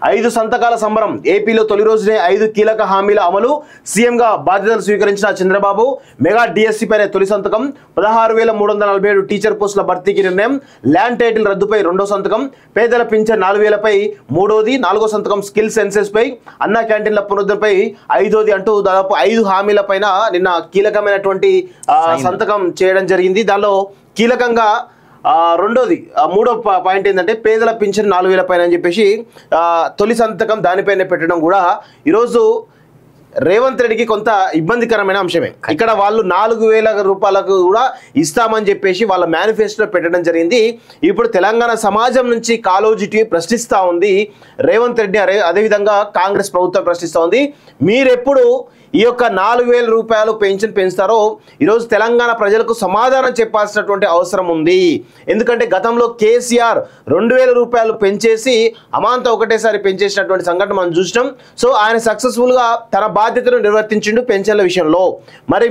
5 సంతకాల సంబరం. ఏపీలో తొలి రోజునే 5 కీలక హామీల అమలు. సీఎంగా బాధ్యతలు స్వీకరించిన చంద్రబాబు మెగా డిఎస్సీ పైన తొలి సంతకం. 16,347 టీచర్ పోస్టుల భర్తీకి నిర్ణయం. ల్యాండ్ టైటిల్ రద్దుపై రెండో సంతకం. పేదల పింఛన్ 4,000పై మూడోది. 4వ సంతకం. స్కిల్ సెన్సెస్ పై, అన్నా క్యాంటీన్ల పునరుద్ధరణపై 5వది అంటూ దాదాపు 5 హామీల పైన నిన్న కీలకమైనటువంటి సంతకం చేయడం జరిగింది. దానిలో కీలకంగా మూడో పాయింట్ ఏంటంటే పేదల పింఛన్ 4,000 పైన అని చెప్పేసి తొలి సంతకం దానిపైన పెట్టడం కూడా ఈరోజు రేవంత్ రెడ్డికి కొంత ఇబ్బందికరమైన అంశమే. ఇక్కడ వాళ్ళు 4,000 రూపాయలకు కూడా ఇస్తామని చెప్పేసి వాళ్ళ మేనిఫెస్టోలో పెట్టడం జరిగింది. ఇప్పుడు తెలంగాణ సమాజం నుంచి కాలోజిటీ ప్రశ్నిస్తూ ఉంది రేవంత్ రెడ్డి, అదేవిధంగా కాంగ్రెస్ ప్రభుత్వం ప్రశ్నిస్తూ ఉంది. మీరెప్పుడు ఈ యొక్క 4,000 రూపాయలు పెన్షన్ పెంచుతారో ఈరోజు తెలంగాణ ప్రజలకు సమాధానం చెప్పాల్సినటువంటి అవసరం ఉంది. ఎందుకంటే గతంలో కేసీఆర్ 2,000 రూపాయలు పెంచేసి అమాంతం ఒకటేసారి పెంచేసినటువంటి సంఘటన మనం చూసినాం. సో ఆయన సక్సెస్ఫుల్గా తన బాధ్యతను నిర్వర్తించిండు పెన్షన్ల విషయంలో. మరి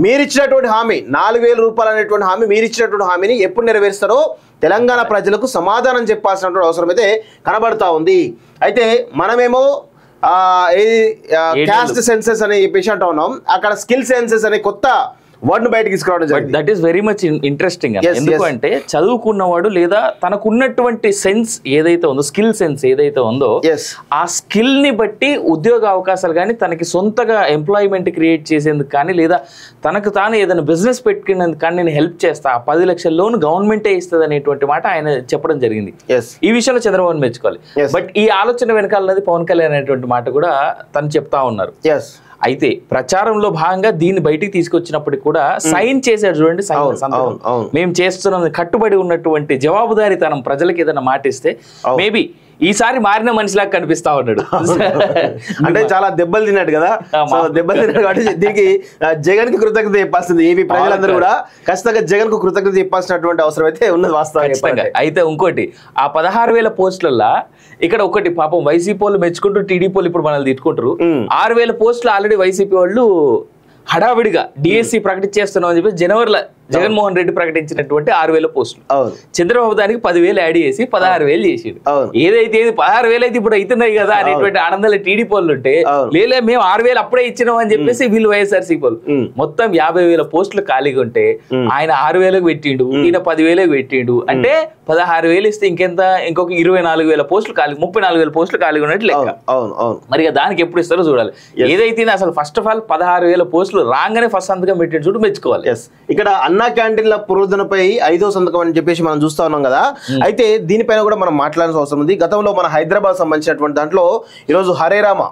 మీరిచ్చినటువంటి హామీ 4,000 రూపాయలు అనేటువంటి హామీ, మీరిచ్చినటువంటి హామీని ఎప్పుడు నెరవేరుస్తారో తెలంగాణ ప్రజలకు సమాధానం చెప్పాల్సినటువంటి అవసరం అయితే కనబడతా ఉంది. అయితే మనమేమో క్యాస్ట్ సెన్సెస్ అని చెప్పేసి అంటా ఉన్నాం. అక్కడ స్కిల్ సెన్సెస్ అనే కొత్త వర్డ్ బయటకి తీసుకురావడం జరిగింది. That is very much interesting. ఎందుకంటే చదువుకున్నవాడు లేదా తనకున్నటువంటి సెన్స్ ఏదైతే ఉందో, స్కిల్ సెన్స్ ఏదైతే ఉందో, ఆ స్కిల్ ని బట్టి ఉద్యోగ అవకాశాలు కానీ, తనకి సొంతగా ఎంప్లాయ్మెంట్ క్రియేట్ చేసేందుకు కానీ, లేదా తనకు తాను ఏదైనా బిజినెస్ పెట్టుకునేందుకు కానీ నేను హెల్ప్ చేస్తా, 10 లక్షల లోన్ గవర్నమెంటే ఇస్తుంది అనేటువంటి మాట ఆయన చెప్పడం జరిగింది. ఈ విషయంలో చంద్రబాబు మెచ్చుకోవాలి. బట్ ఈ ఆలోచన వెనకాలన్నది పవన్ కళ్యాణ్ అనేటువంటి మాట కూడా తను చెప్తా ఉన్నారు. అయితే ప్రచారంలో భాగంగా దీన్ని బయటికి తీసుకొచ్చినప్పటికీ కూడా సైన్ చేశాడు చూడండి, మేము చేస్తున్నాం కట్టుబడి ఉన్నటువంటి జవాబుదారీతనం. ప్రజలకు ఏదైనా మాటిస్తే మేబీ ఈసారి మారిన మనిషిలాగా కనిపిస్తా ఉన్నాడు. అంటే చాలా దెబ్బలు తిన్నాడు కదా, దెబ్బలు తిన్నాడు కాబట్టి దీనికి జగన్ కి కృతజ్ఞత చెప్పాల్సింది. ఏపీ ప్రజలందరూ కూడా ఖచ్చితంగా జగన్ కు కృతజ్ఞత చెప్పాల్సినటువంటి అవసరం అయితే ఉన్నది వాస్తవంగా. అయితే ఇంకోటి, ఆ 16,000 పోస్టులలో ఇక్కడ ఒకటి పాపం వైసీపీ వాళ్ళు మెచ్చుకుంటూ టీడీపీ వాళ్ళు ఇప్పుడు మనల్ని తిట్టుకుంటారు. 6,000 పోస్టులు ఆల్రెడీ వైసీపీ వాళ్ళు హడావిడిగా డిఎస్సి ప్రకటించేస్తున్నాం అని చెప్పి జనవరిలో జగన్మోహన్ రెడ్డి ప్రకటించినటువంటి 6,000 పోస్టులు చంద్రబాబు దానికి 10,000 యాడ్ చేసి 16,000 చేసిండు. ఏదైతే 16,000 అయితే ఇప్పుడు అవుతున్నాయి కదా అనేటువంటి ఆనందాలు టీడీపీ వాళ్ళు ఉంటే, లేదా మేము 6,000 అప్పుడే ఇచ్చినాం అని చెప్పేసి వీళ్ళు వైఎస్ఆర్సీపీ వాళ్ళు మొత్తం 50,000 పోస్టులు ఖాళీగా ఉంటే ఆయన 6,000కు పెట్టిండు, ఈయన 10,000కు పెట్టిండు. అంటే 16,000 ఇస్తే ఇంకెంత, ఇంకొక 24,000 పోస్టులు ఖాళీ, 34,000 పోస్టులు ఖాళీగా ఉన్నట్టు లెక్క. మరి దానికి ఎప్పుడు ఇస్తారో చూడాలి. ఏదైతే అసలు ఫస్ట్ ఆఫ్ ఆల్ 16,000 పోస్టులు రాగానే ఫస్ట్ సంతకం పెట్టిన చూడు మెచ్చుకోవాలి. ఇక్కడ అన్నా క్యాంటీన్ల పునరుద్ధరణపై 5వ సంతకం అని చెప్పేసి మనం చూస్తా ఉన్నాం కదా. అయితే దీనిపైన కూడా మనం మాట్లాడాల్సిన అవసరం ఉంది. గతంలో మన హైదరాబాద్ సంబంధించినటువంటి దాంట్లో ఈరోజు హరే రామ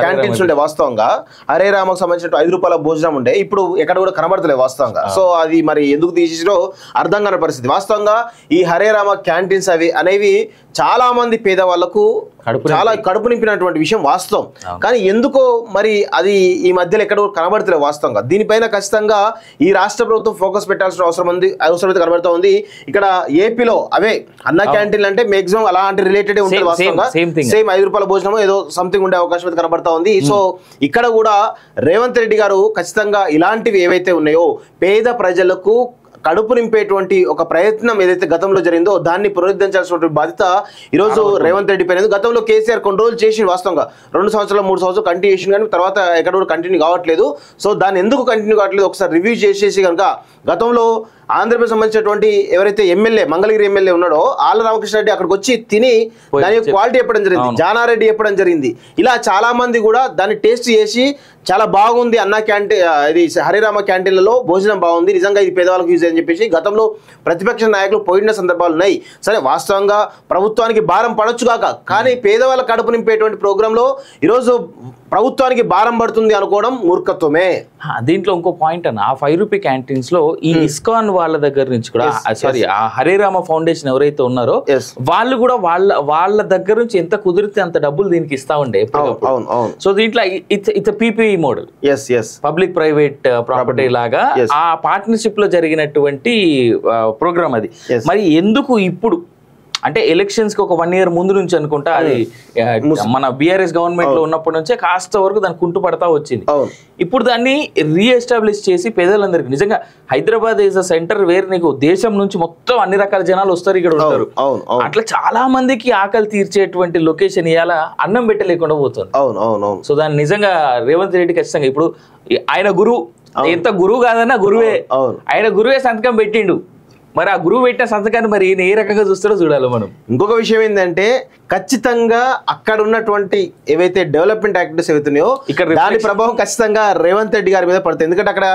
క్యాంటీన్స్ ఉండే. వాస్తవంగా హరే రామకు సంబంధించిన 5 రూపాయల భోజనం ఉండే, ఇప్పుడు ఎక్కడ కూడా కనబడతలేదు వాస్తవంగా. సో అది మరి ఎందుకు తీసేసిరో అర్థం కాని పరిస్థితి. వాస్తవంగా ఈ హరే రామ క్యాంటీన్స్ అనేవి చాలా మంది పేదవాళ్లకు చాలా కడుపు నింపినటువంటి విషయం వాస్తవం. కానీ ఎందుకో మరి అది ఈ మధ్యలో ఎక్కడ కనబడతలేదు వాస్తవంగా. దీనిపైన ఖచ్చితంగా ఈ రాష్ట్ర ప్రభుత్వం ఫోకస్ పెట్టాల్సిన అవసరం అయితే కనబడుతూ ఉంది. ఇక్కడ ఏపీలో అవే అన్నా క్యాంటీన్లు అంటే మాక్సిమం అలాంటి రిలేటెడ్ ఉంటుంది వాస్తవంగా. సేమ్ 5 రూపాయల భోజనం ఏదో సంథింగ్ ఉండే అవకాశం కనబడతా ఉంది. సో ఇక్కడ కూడా రేవంత్ రెడ్డి గారు ఖచ్చితంగా ఇలాంటివి ఏవైతే ఉన్నాయో పేద ప్రజలకు కడుపు నింపేటువంటి ఒక ప్రయత్నం ఏదైతే గతంలో జరిగిందో దాన్ని పునరుద్ధరించాల్సినటువంటి బాధ్యత ఈరోజు రేవంత్ రెడ్డి పైన. గతంలో కేసీఆర్ కొన్ని రోజులు చేసి వాస్తవంగా 2 సంవత్సరాలు 3 సంవత్సరాలు కంటిన్యూ చేసింది, కానీ తర్వాత ఎక్కడ కూడా కంటిన్యూ కావట్లేదు. సో దాన్ని ఎందుకు కంటిన్యూ కావట్లేదు ఒకసారి రివ్యూ చేసేసి కనుక గతంలో ఆంధ్రప్రదేశ్ సంబంధించినటువంటి ఎవరైతే ఎమ్మెల్యే మంగళగిరి ఎమ్మెల్యే ఉన్నాడో ఆళ్ళ రామకృష్ణ రెడ్డి అక్కడికి వచ్చి తిని దాని క్వాలిటీ చెప్పడం జరిగింది, జానారెడ్డి చెప్పడం జరిగింది. ఇలా చాలా మంది కూడా దాన్ని టేస్ట్ చేసి చాలా బాగుంది అన్న క్యాంటీన్, ఇది హరిరామ క్యాంటీన్లలో భోజనం బాగుంది, నిజంగా ఇది పేదవాళ్ళకి యూజ్ అని చెప్పేసి గతంలో ప్రతిపక్ష నాయకులు పోయిన సందర్భాలు ఉన్నాయి. సరే వాస్తవంగా ప్రభుత్వానికి భారం పడొచ్చు కాక, కానీ పేదవాళ్ళ కడుపు నింపేటువంటి ప్రోగ్రాంలో ఈరోజు ప్రభుత్వానికి భారం పడుతుంది అనుకోవడం మూర్ఖత్వమే. దీంట్లో ఇంకో పాయింట్ అన్న, ఆ 5 రూపీ క్యాంటీన్స్ లో ఈ ఇస్కాన్ వాళ్ళ దగ్గర నుంచి కూడా సారీ ఆ హరేరామ ఫౌండేషన్ ఎవరైతే ఉన్నారో వాళ్ళు కూడా వాళ్ళ దగ్గర నుంచి ఎంత కుదిరితే అంత డబ్బులు దీనికి ఇస్తా ఉండే. సో దీంట్లో it's PPE model, public private property లాగా ఆ పార్ట్నర్షిప్ లో జరిగినటువంటి ప్రోగ్రామ్ అది. మరి ఎందుకు ఇప్పుడు అంటే ఎలక్షన్స్ కి ఒక 1 year ముందు నుంచి అనుకుంటా అది మన బీఆర్ఎస్ గవర్నమెంట్ లో ఉన్నప్పటి నుంచే కాస్త వరకు దాని కుంటు పడతా వచ్చింది. ఇప్పుడు దాన్ని రీఎస్టాబ్లిష్ చేసి పేదలందరికీ నిజంగా Hyderabad is a centre where నీకు దేశం నుంచి మొత్తం అన్ని రకాల జనాలు వస్తారు, ఇక్కడ ఉంటారు. అట్లా చాలా మందికి ఆకలి తీర్చేటువంటి లొకేషన్ ఇవాళ అన్నం పెట్టలేకుండా పోతుంది. సో దాన్ని నిజంగా రేవంత్ రెడ్డి ఖచ్చితంగా ఇప్పుడు ఆయన గురువు, ఎంత గురువు కాదన్నా గురువే, ఆయన గురువే సంతకం పెట్టిండు. మరి ఆ గురువు పెట్టిన సంతకాన్ని మరి ఈయన ఏ రకంగా చూస్తారో చూడాలి మనం. ఇంకొక విషయం ఏంటంటే ఖచ్చితంగా అక్కడ ఉన్నటువంటి ఏవైతే డెవలప్మెంట్ యాక్టివిటీస్ ఏవైతున్నాయో దాని ప్రభావం ఖచ్చితంగా రేవంత్ రెడ్డి గారి మీద పడుతుంది. ఎందుకంటే అక్కడ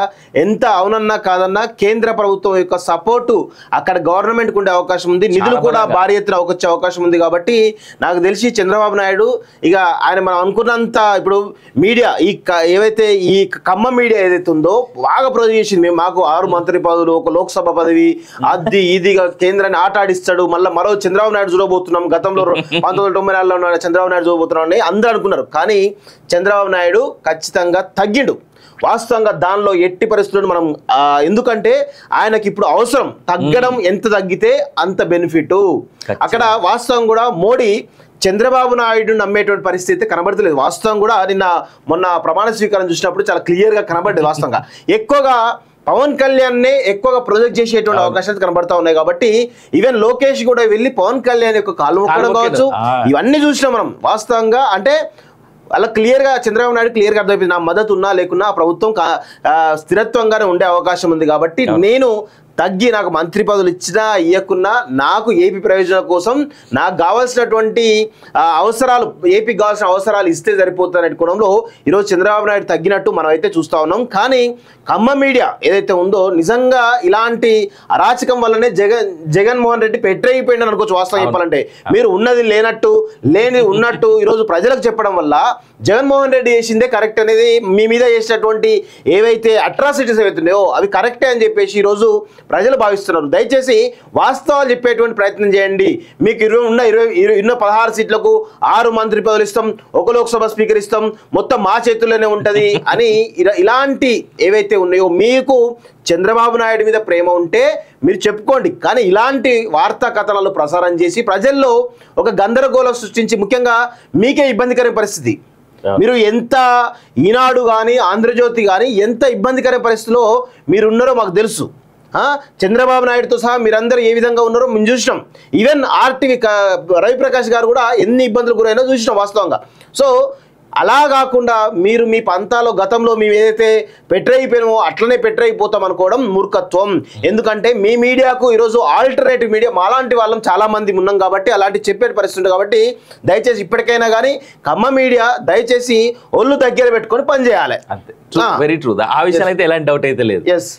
ఎంత అవునన్నా కాదన్నా కేంద్ర ప్రభుత్వం యొక్క సపోర్టు అక్కడ గవర్నమెంట్కి ఉండే అవకాశం ఉంది, నిధులు కూడా భారీ ఎత్తున వచ్చే అవకాశం ఉంది. కాబట్టి నాకు తెలిసి చంద్రబాబు నాయుడు ఇక ఆయన మనం అనుకున్నంత ఇప్పుడు మీడియా ఏవైతే ఈ ఖమ్మం మీడియా ఏదైతే ఉందో బాగా ప్రొజెక్ట్ చేసింది. మేము మాకు 6 మంత్రి పదవులు, ఒక లోక్సభ పదవి, అది ఇదిగా కేంద్రాన్ని ఆట ఆడిస్తాడు, మళ్ళీ మరో చంద్రబాబు నాయుడు చూడబోతున్నాం, గతంలో 1994లో ఉన్న చంద్రబాబు నాయుడు చూడబోతున్నాం అని అందరూ అనుకున్నారు. కానీ చంద్రబాబు నాయుడు ఖచ్చితంగా తగ్గిండు. వాస్తవంగా దానిలో ఎట్టి పరిస్థితుల్లో మనం ఎందుకంటే ఆయనకి ఇప్పుడు అవసరం తగ్గడం, ఎంత తగ్గితే అంత బెనిఫిట్. అక్కడ వాస్తవం కూడా మోడీ చంద్రబాబు నాయుడు నమ్మేటువంటి పరిస్థితి కనబడతలేదు. వాస్తవం కూడా మొన్న ప్రమాణ స్వీకారం చూసినప్పుడు చాలా క్లియర్గా కనబడ్డది. వాస్తవంగా ఎక్కువగా పవన్ కళ్యాణ్ నే ఎక్కువగా ప్రొజెక్ట్ చేసేటువంటి అవకాశాలు కనబడతా ఉన్నాయి. కాబట్టి ఈవెన్ లోకేష్ కూడా వెళ్ళి పవన్ కళ్యాణ్ యొక్క కాలు మొక్కడం కావచ్చు, ఇవన్నీ చూసినాం మనం. వాస్తవంగా అంటే అలా క్లియర్గా చంద్రబాబు నాయుడు క్లియర్గా అర్థమైపోయింది, నా మద్దతు ఉన్నా లేకున్నా ప్రభుత్వం స్థిరత్వంగానే ఉండే అవకాశం ఉంది. కాబట్టి నేను తగ్గి నాకు మంత్రి పదవులు ఇచ్చినా ఇవ్వకున్నా నాకు ఏపీ ప్రయోజనం కోసం నాకు కావాల్సినటువంటి అవసరాలు, ఏపీకి కావాల్సిన అవసరాలు ఇస్తే సరిపోతుందనే కోణంలో ఈరోజు చంద్రబాబు నాయుడు తగ్గినట్టు మనం అయితే చూస్తూ ఉన్నాం. కానీ ఖమ్మం మీడియా ఏదైతే ఉందో నిజంగా ఇలాంటి అరాచకం వల్లనే జగన్మోహన్ రెడ్డి పెట్టయిపోయిందని అనుకోవచ్చు. వాస్తవం చెప్పాలంటే మీరు ఉన్నది లేనట్టు, లేని ఉన్నట్టు ఈరోజు ప్రజలకు చెప్పడం వల్ల జగన్మోహన్ రెడ్డి చేసిందే కరెక్ట్ అనేది, మీ మీద చేసినటువంటి ఏవైతే అట్రాసిటీస్ ఏవైతున్నాయో అవి కరెక్టే అని చెప్పేసి ఈరోజు ప్రజలు భావిస్తున్నారు. దయచేసి వాస్తవాలు చెప్పేటువంటి ప్రయత్నం చేయండి. మీకు 16 సీట్లకు 6 మంత్రి పదవులు ఇస్తాం, 1 లోక్సభ స్పీకర్ ఇస్తాం, మొత్తం మా చేతుల్లోనే ఉంటది అని ఇలాంటి ఏవైతే ఉన్నాయో మీకు చంద్రబాబు నాయుడు మీద ప్రేమ ఉంటే మీరు చెప్పుకోండి. కానీ ఇలాంటి వార్తా కథనాలు ప్రసారం చేసి ప్రజల్లో ఒక గందరగోళం సృష్టించి ముఖ్యంగా మీకే ఇబ్బందికరమైన పరిస్థితి. మీరు ఎంత ఈనాడు కానీ ఆంధ్రజ్యోతి కానీ ఎంత ఇబ్బందికర పరిస్థితిలో మీరున్నారో మాకు తెలుసు. చంద్రబాబు నాయుడుతో సహా మీరందరూ ఏ విధంగా ఉన్నారో మేము చూసినాం. ఈవెన్ ఆర్టీవీ రవిప్రకాష్ గారు కూడా ఎన్ని ఇబ్బందులు గురైనా చూసినాం వాస్తవంగా. సో అలా కాకుండా మీరు మీ పంతాలో గతంలో మేము ఏదైతే పెట్టరైపోయినామో అట్లనే పెట్టరైపోతాం అనుకోవడం మూర్ఖత్వం. ఎందుకంటే మీ మీడియాకు ఈరోజు ఆల్టర్నేటివ్ మీడియా మాలాంటి వాళ్ళం చాలా మంది ఉన్నాం కాబట్టి అలాంటి చెప్పే పరిస్థితి ఉంది. కాబట్టి దయచేసి ఇప్పటికైనా కానీ ఖమ్మం మీడియా దయచేసి ఒళ్ళు దగ్గర పెట్టుకొని పనిచేయాలి. వెరీ ట్రూ, ఆ విషయాలు అయితే ఎలాంటి డౌట్ అయితే లేదు. ఎస్.